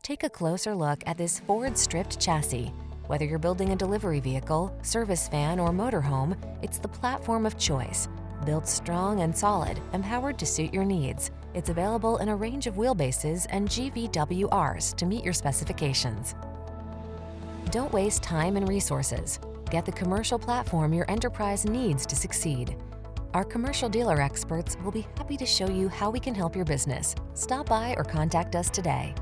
Take a closer look at this Ford stripped chassis. Whether you're building a delivery vehicle, service van, or motorhome, it's the platform of choice. Built strong and solid, empowered to suit your needs. It's available in a range of wheelbases and GVWRs to meet your specifications. Don't waste time and resources. Get the commercial platform your enterprise needs to succeed. Our commercial dealer experts will be happy to show you how we can help your business. Stop by or contact us today.